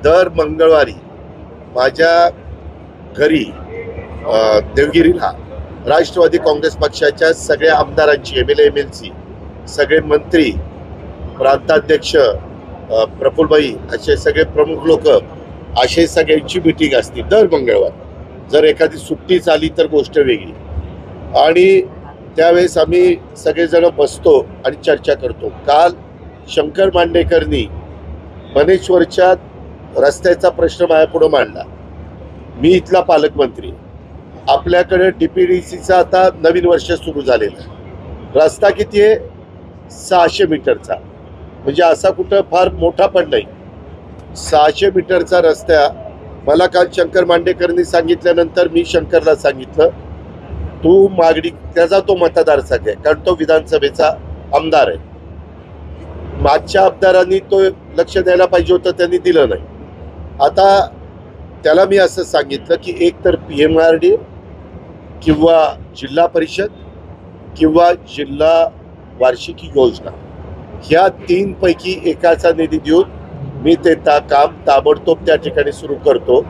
दर मंगळवारी माझ्या घरी देवगिरीला राष्ट्रवादी काँग्रेस पक्षाच्या सगळ्या आमदारांची MLA MLC सगळे मंत्री प्रांताध्यक्ष प्रफुल्लभाई असे सगळे प्रमुख लोक असे सगळ्यांची मीटिंग असते दर मंगळवारी. जर एखादी सुट्टी झाली तर गोष्ट वेगळी. आणि त्यावेळेस आम्ही सगळेजण बसतो आणि चर्चा करतो. काल शंकर मांडेकरनी मनेश्वरच्या रस्त्याचा प्रश्न माझ्यापुढे मांडला. मी इथला पालकमंत्री, आपल्याकडे DPDCचा आता नवीन वर्ष सुरू झालेलं आहे. रस्ता किती आहे? 600 मीटरचा. म्हणजे असा कुठं फार मोठा पण नाही. 600 मीटरचा रस्ता मला काल शंकर मांडेकरनी सांगितल्यानंतर मी शंकरला सांगितलं, तू मागणी, त्याचा तो मतदारसंघ आहे कारण तो विधानसभेचा आमदार आहे. मागच्या आमदारांनी तो लक्ष द्यायला पाहिजे होतं, त्यांनी दिलं नाही. आता त्याला मी असं सांगितलं की एक तर PMRD किंवा जिल्हा परिषद किंवा जिल्हा वार्षिक योजना ह्या 3 पैकी एकाचा निधी देऊन मी ते काम ताबडतोब त्या ठिकाणी सुरू करतो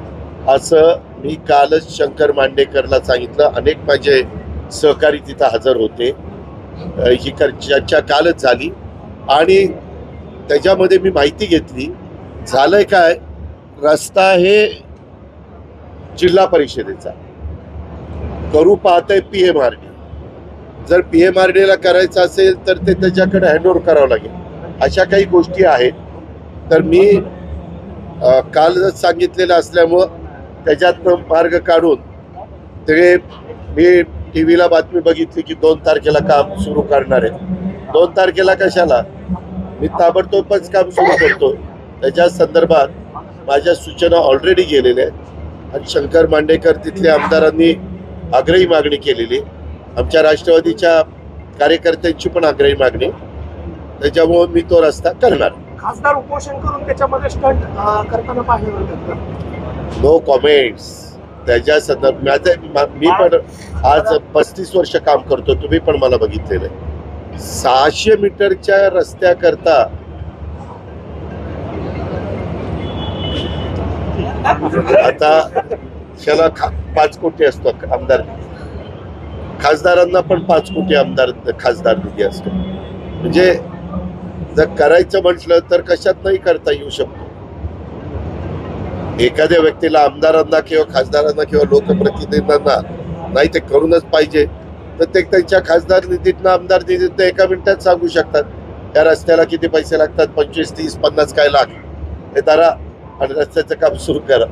असं मी कालच शंकर मांडेकरला सांगितलं. अनेक माझे सहकारी तिथं हजर होते. ही चर्चा कालच झाली आणि त्याच्यामध्ये मी माहिती घेतली. झालंय काय, रस्ता हे जिल्हा परिषदेचा करू पाहतंय PMRD. जर PMRDला करायचं असेल तर ते त्याच्याकडे हँडओव्हर करावं लागेल. अशा काही गोष्टी आहेत. तर मी कालच सांगितलेलं असल्यामुळं त्याच्यातनं मार्ग काढून ते मी TV ला बातमी बघितली की 2 तारखेला काम सुरू करणार आहे. 2 तारखेला कशाला? मी ताबडतोबच काम सुरू करतो. त्याच्या संदर्भात माझ्या सूचना ऑलरेडी गेलेल्या आहेत आणि शंकर मांडेकर तिथल्या आमदारांनी आग्रही मागणी केलेली. आमच्या राष्ट्रवादीच्या कार्यकर्त्यांची पण आग्रही मागणी. त्याच्यामुळे मी तो रस्ता करणार. खासदार उपोषण करून त्याच्यामध्ये स्टंट करताना पाहिलं. No comments. त्याच्या संदर्भात मी पण आज 35 वर्ष काम करतो, तुम्ही पण मला बघितलेलं आहे. 600 मीटरच्या रस्त्याकरता आता त्याला 5 कोटी असतो आमदार. खासदारांना पण 5 कोटी खासदार निधी असतो. म्हणजे जर करायचं म्हटलं तर कशात नाही करता येऊ शकतो. एखाद्या व्यक्तीला, आमदारांना किंवा खासदारांना किंवा लोकप्रतिनिधींना नाही ते करूनच पाहिजे तर ते त्यांच्या खासदार निधीतनं आमदार निधीतनं एका मिनिटात सांगू शकतात या रस्त्याला किती पैसे लागतात, 25, 30, 50 काय लाख, हे धरा आणि रस्त्याचं काम सुरू करा.